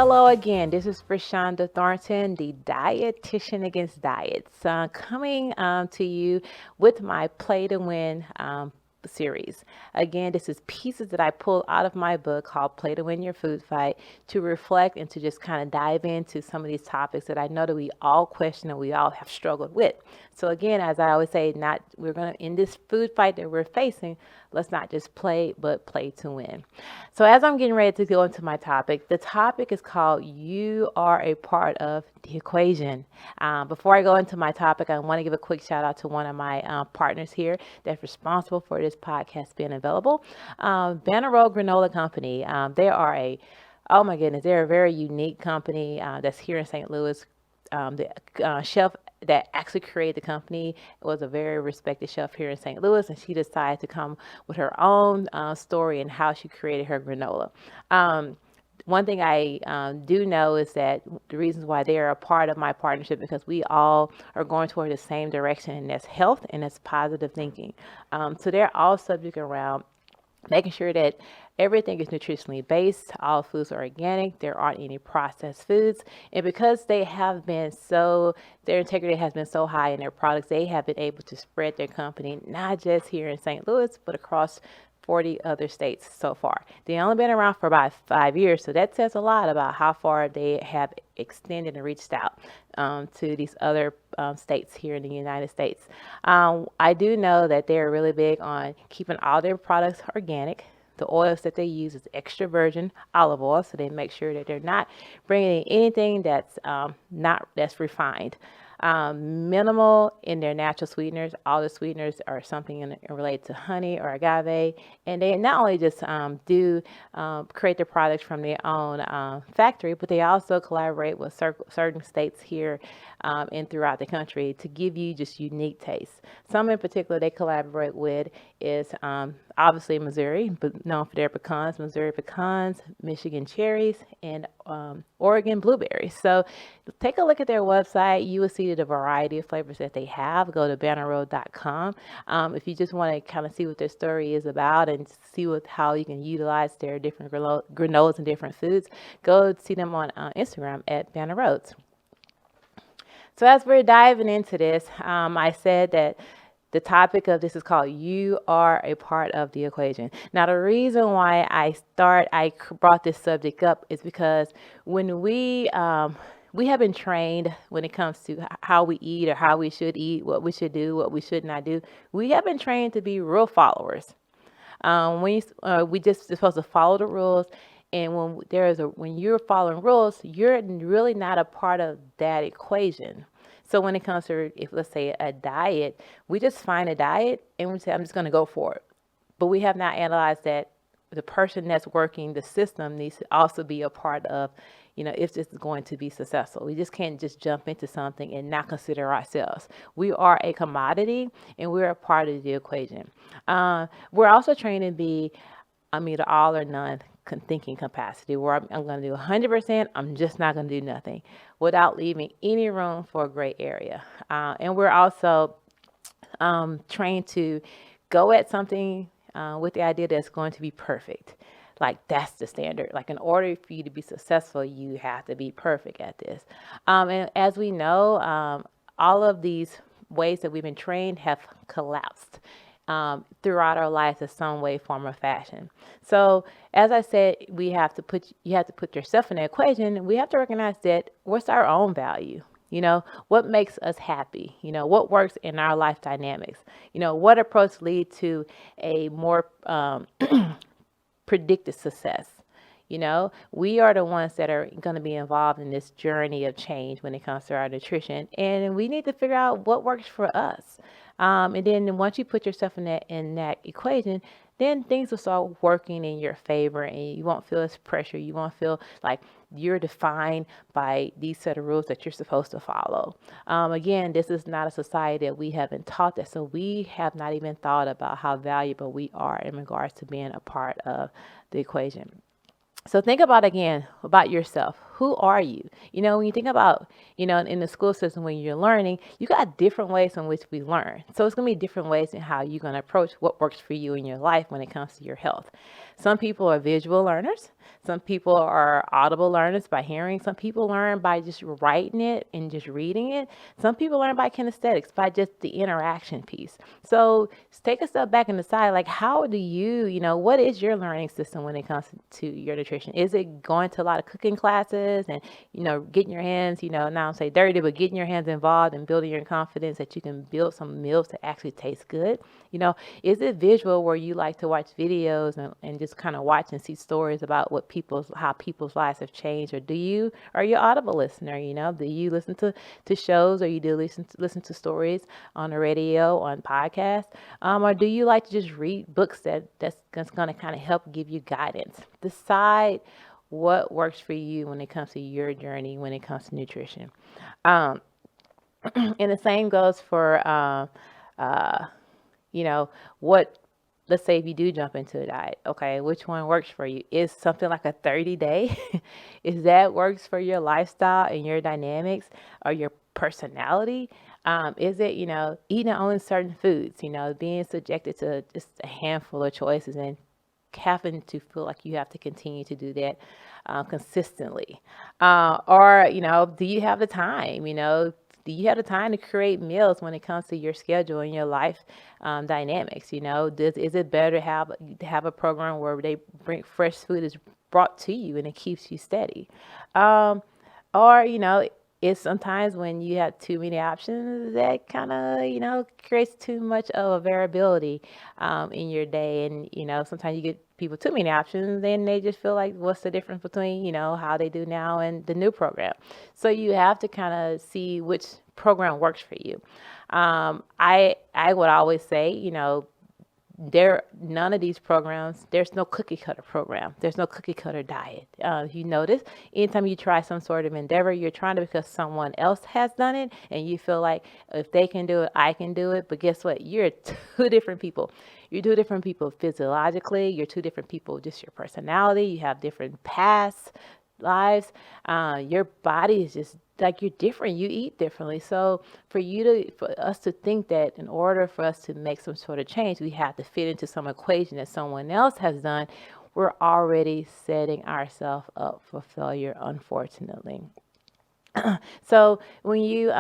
Hello again. This is Rashonda Thornton, the dietitian against diets, coming to you with my Play to Win series. Again, this is pieces that I pulled out of my book called Play to Win Your Food Fight to reflect and to just kind of dive into some of these topics that I know that we all question and we all have struggled with. So again, as I always say, we're going to, in this food fight that we're facing, let's not just play, but play to win. So as I'm getting ready to go into my topic, the topic is called You Are a Part of the Equation. Before I go into my topic, I want to give a quick shout out to one of my partners here that's responsible for this podcast being available. Banner Road Granola Company. Oh my goodness, they're a very unique company that's here in St. Louis. The chef that actually created the company was a very respected chef here in St. Louis, and she decided to come with her own story and how she created her granola. One thing I do know is that the reasons why they are a part of my partnership because we all are going toward the same direction, and that's health and that's positive thinking. So they're all subject around making sure that everything is nutritionally based, all foods are organic, there aren't any processed foods. And because their integrity has been so high in their products, they have been able to spread their company, not just here in St. Louis, but across 40 other states so far. They've only been around for about 5 years, so that says a lot about how far they have extended and reached out to these other states here in the United States. I do know that they're really big on keeping all their products organic. The oils that they use is extra virgin olive oil, so they make sure that they're not bringing in anything that's refined. Minimal in their natural sweeteners. All the sweeteners are something related to honey or agave, and they not only just create their products from their own factory, but they also collaborate with certain states here and throughout the country to give you just unique tastes. Some in particular they collaborate with is obviously Missouri, but known for their pecans, Missouri pecans, Michigan cherries, and Oregon blueberries. So take a look at their website. You will see the variety of flavors that they have. Go to bannerroad.com. If you just want to kind of see what their story is about and see how you can utilize their different granolas and different foods, go see them on Instagram at Banner Roads. So as we're diving into this, I said that the topic of this is called You Are a Part of the Equation. Now, the reason why I brought this subject up is because when we have been trained when it comes to how we eat or how we should eat, what we should do, what we should not do. We have been trained to be rule followers. We just supposed to follow the rules. And when you're following rules, you're really not a part of that equation. So when it comes to, if let's say a diet, we just find a diet and we say, I'm just going to go for it. But we have not analyzed that the person that's working the system needs to also be a part of, if this is going to be successful. We just can't just jump into something and not consider ourselves. We are a commodity and we're a part of the equation. We're also trained to be either all or none thinking capacity, where I'm going to do 100%. I'm just not going to do nothing without leaving any room for a gray area. And we're also trained to go at something with the idea that it's going to be perfect. Like that's the standard. Like in order for you to be successful, you have to be perfect at this. And as we know, all of these ways that we've been trained have collapsed throughout our lives in some way, form, or fashion. So as I said, you have to put yourself in the equation. We have to recognize that what's our own value. What makes us happy? What works in our life dynamics? What approach lead to a more predicted success? We are the ones that are going to be involved in this journey of change when it comes to our nutrition, and we need to figure out what works for us. And then once you put yourself in that equation, then things will start working in your favor, and you won't feel this pressure. You won't feel like you're defined by these set of rules that you're supposed to follow. Again, this is not a society that we haven't taught that, so we have not even thought about how valuable we are in regards to being a part of the equation. So think about yourself. who are you? When you think about, in the school system, when you're learning, you got different ways in which we learn. So it's going to be different ways in how you're going to approach what works for you in your life when it comes to your health. Some people are visual learners. Some people are audible learners by hearing. Some people learn by just writing it and just reading it. Some people learn by kinesthetics, by just the interaction piece. So take a step back and decide, like, how do what is your learning system when it comes to your nutrition? Is it going to a lot of cooking classes and, getting your hands, now say dirty, but getting your hands involved and building your confidence that you can build some meals that actually taste good? Is it visual where you like to watch videos and just kind of watch and see stories about how people's lives have changed? Or are you an audible listener? Do you listen to shows, or you do listen to stories on the radio, on podcasts? Or do you like to just read books that's going to kind of help give you guidance? Decide what works for you when it comes to your journey, when it comes to nutrition. And the same goes for, what, let's say if you do jump into a diet, okay, which one works for you? Is something like a 30-day? Is that works for your lifestyle and your dynamics or your personality? Is it, eating only certain foods, being subjected to just a handful of choices and having to feel like you have to continue to do that consistently? Or, do you have the time, do you have the time to create meals when it comes to your schedule and your life dynamics? Is it better to have a program where they bring fresh food is brought to you and it keeps you steady? Or, it's sometimes when you have too many options that kind of, creates too much of a variability in your day. And, sometimes you get people too many options, then they just feel like, what's the difference between, how they do now and the new program? So you have to kind of see which program works for you. I would always say, none of these programs, there's no cookie cutter program. There's no cookie cutter diet. You notice anytime you try some sort of endeavor, you're trying to because someone else has done it and you feel like if they can do it, I can do it. But guess what? You're two different people. You're two different people physiologically. You're two different people, just your personality. You have different past lives. Your body is just like you're different. You eat differently. So for us to think that in order for us to make some sort of change, we have to fit into some equation that someone else has done, we're already setting ourselves up for failure, unfortunately. So I'll give you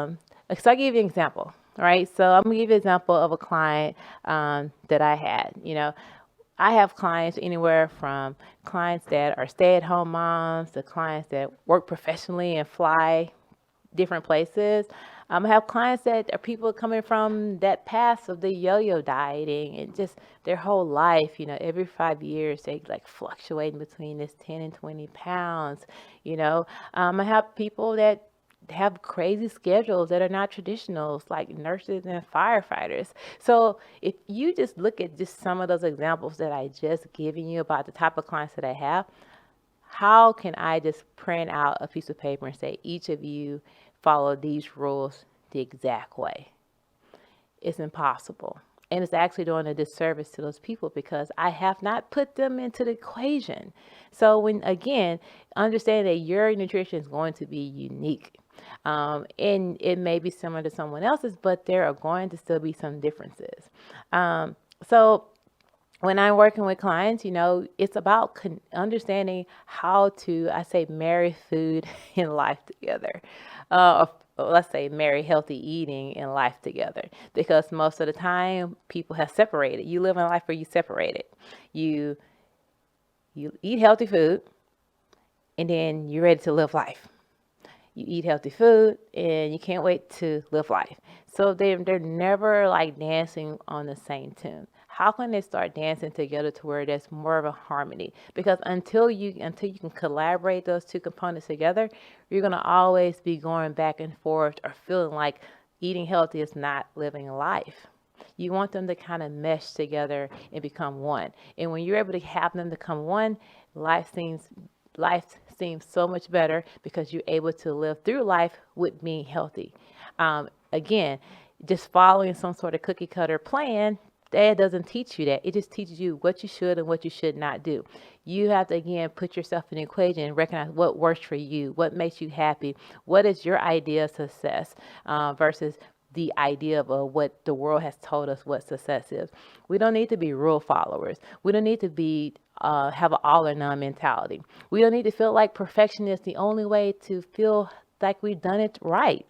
an example. All right. So I'm gonna give you an example of a client that I had. I have clients anywhere from clients that are stay-at-home moms to clients that work professionally and fly different places. I have clients that are people coming from that path of the yo-yo dieting and just their whole life, every 5 years they like fluctuating between this 10 and 20 pounds. I have people that have crazy schedules that are not traditional, like nurses and firefighters. So if you just look at just some of those examples that I just given you about the type of clients that I have, how can I just print out a piece of paper and say each of you follow these rules the exact way? It's impossible. And it's actually doing a disservice to those people because I have not put them into the equation. So understand that your nutrition is going to be unique. And it may be similar to someone else's, but there are going to still be some differences. So when I'm working with clients, it's about understanding how to, marry food and life together. Let's say marry healthy eating and life together, because most of the time people have separated. You live in a life where you separate it. You eat healthy food and then you're ready to live life. You eat healthy food and you can't wait to live life. So they're never like dancing on the same tune. How can they start dancing together to where there's more of a harmony? Because until you can collaborate those two components together, you're going to always be going back and forth or feeling like eating healthy is not living life. You want them to kind of mesh together and become one. And when you're able to have them become one, life seems so much better because you're able to live through life with being healthy. Again, just following some sort of cookie cutter plan Dad doesn't teach you that. It just teaches you what you should and what you should not do. You have to, again, put yourself in the equation and recognize what works for you, what makes you happy, what is your idea of success versus the idea of what the world has told us what success is. We don't need to be rule followers. We don't need to be have an all or none mentality. We don't need to feel like perfection is the only way to feel like we've done it right.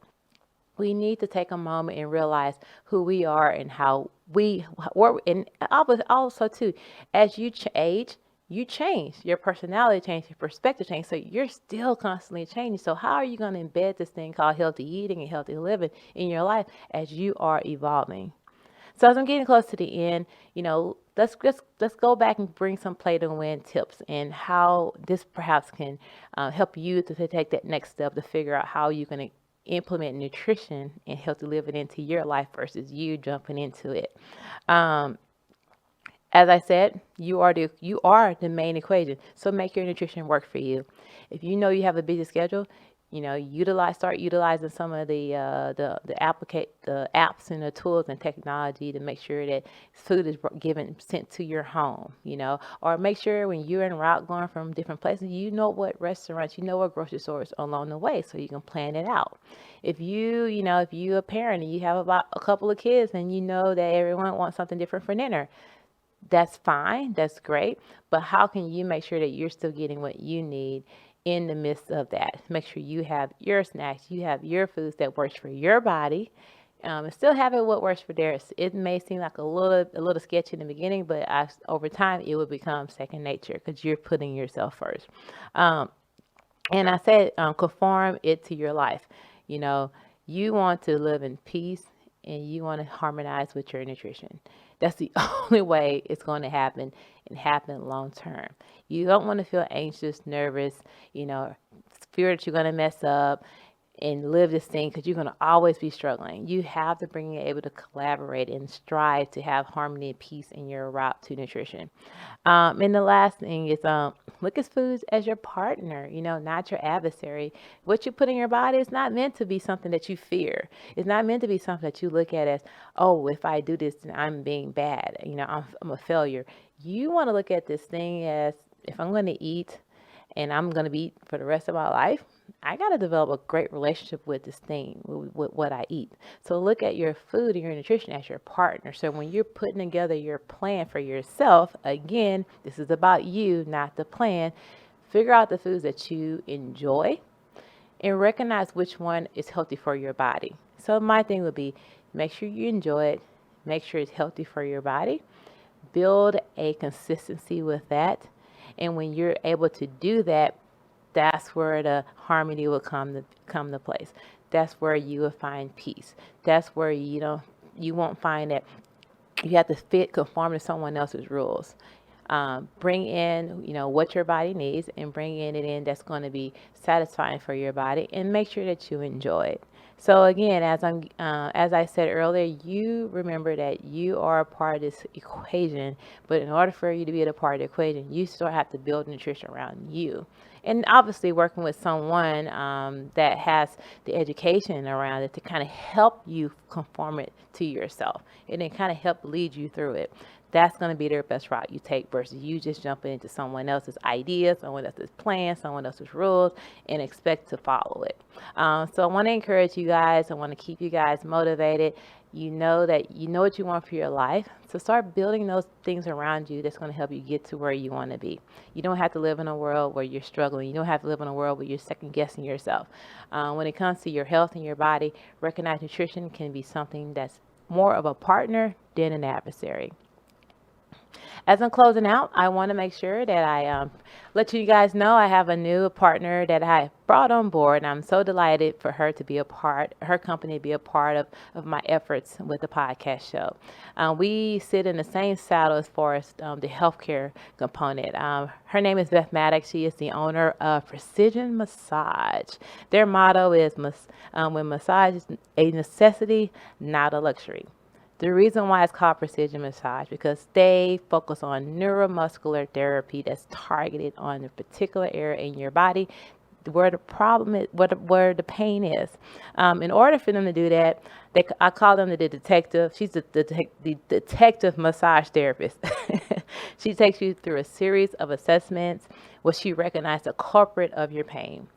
We need to take a moment and realize who we are and how we were. And also too, as you age, you change. Your personality changes, your perspective changes. So you're still constantly changing. So how are you going to embed this thing called healthy eating and healthy living in your life as you are evolving? So as I'm getting close to the end, let's go back and bring some play to win tips and how this perhaps can help you to take that next step to figure out how you can implement nutrition and healthy living into your life versus you jumping into it. As I said, you are the main equation. So make your nutrition work for you. If you know you have a busy schedule, start utilizing some of the apps and the tools and technology to make sure that food is sent to your home, or make sure when you're en route going from different places, you know what restaurants, what grocery stores along the way, so you can plan it out. If you're a parent and you have about a couple of kids and you know that everyone wants something different for dinner, that's fine, that's great, but how can you make sure that you're still getting what you need in the midst of that? Make sure you have your snacks, you have your foods that works for your body, and still have it what works for theirs. It may seem like a little sketchy in the beginning, but over time it will become second nature because you're putting yourself first. And I said, conform it to your life. You want to live in peace and you want to harmonize with your nutrition. That's the only way it's going to happen and happen long term. You don't want to feel anxious, nervous, fear that you're going to mess up and live this thing because you're going to always be struggling. You have to bring able to collaborate and strive to have harmony and peace in your route to nutrition. And the last thing is look at foods as your partner, not your adversary. What you put in your body is not meant to be something that you fear. It's not meant to be something that you look at as, oh, if I do this, then I'm being bad. I'm a failure. You want to look at this thing as, if I'm going to eat and I'm going to be for the rest of my life, I got to develop a great relationship with this thing, with what I eat. So look at your food and your nutrition as your partner. So when you're putting together your plan for yourself, again, this is about you, not the plan. Figure out the foods that you enjoy and recognize which one is healthy for your body. So my thing would be, make sure you enjoy it, make sure it's healthy for your body, build a consistency with that. And when you're able to do that, that's where the harmony will come to place. That's where you will find peace. That's where you won't find that you have to conform to someone else's rules. Bring in, what your body needs and bring it in that's going to be satisfying for your body, and make sure that you enjoy it. So again, as I said earlier, you remember that you are a part of this equation, but in order for you to be a part of the equation, you still have to build nutrition around you. And obviously working with someone that has the education around it to kind of help you conform it to yourself and then kind of help lead you through it. That's going to be the best route you take versus you just jumping into someone else's ideas, someone else's plan, someone else's rules, and expect to follow it. So I want to encourage you guys. I want to keep you guys motivated. You know what you want for your life. So start building those things around you that's going to help you get to where you want to be. You don't have to live in a world where you're struggling. You don't have to live in a world where you're second guessing yourself. When it comes to your health and your body, recognize nutrition can be something that's more of a partner than an adversary. As I'm closing out, I want to make sure that I let you guys know I have a new partner that I brought on board, and I'm so delighted for her to be her company to be a part of my efforts with the podcast show. We sit in the same saddle as far as the healthcare component. Her name is Beth Maddox. She is the owner of Precision Massage. Their motto is, when massage is a necessity, not a luxury. The reason why it's called Precision Massage because they focus on neuromuscular therapy that's targeted on a particular area in your body where the problem is, where the pain is. In order for them to do that, I call them the detective. She's the detective massage therapist. She takes you through a series of assessments where she recognizes the culprit of your pain.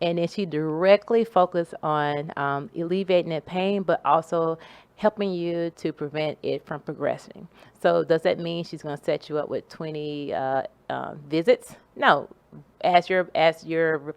And then she directly focuses on alleviating that pain, but also helping you to prevent it from progressing. So does that mean she's going to set you up with 20 visits? No. As your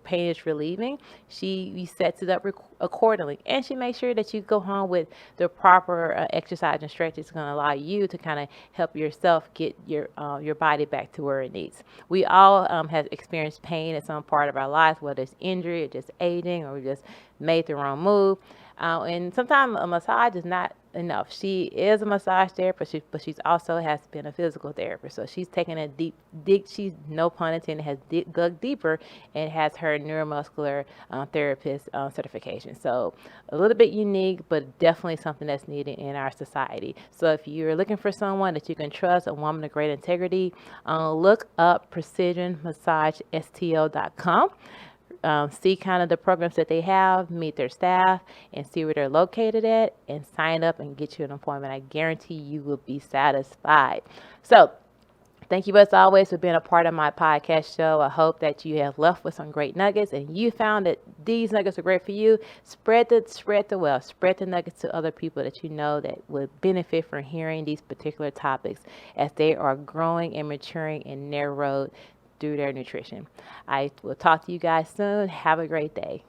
pain is relieving, she sets it up accordingly, and she makes sure that you go home with the proper exercise and stretch. It's going to allow you to kind of help yourself get your body back to where it needs. We all have experienced pain at some part of our lives, whether it's injury or just aging, or we just made the wrong move. And sometimes a massage is not enough. She is a massage therapist, but she's also has been a physical therapist. So she's taken a deep dig. She's, no pun intended, has dug deeper and has her neuromuscular therapist certification. So a little bit unique, but definitely something that's needed in our society. So if you're looking for someone that you can trust, a woman of great integrity, look up precisionmassagesto.com. See kind of the programs that they have, meet their staff, and see where they're located at, and sign up and get you an appointment. I guarantee you will be satisfied. So thank you as always for being a part of my podcast show. I hope that you have left with some great nuggets and you found that these nuggets are great for you. Spread the wealth, spread the nuggets to other people that you know that would benefit from hearing these particular topics as they are growing and maturing in their road through their nutrition. I will talk to you guys soon. Have a great day.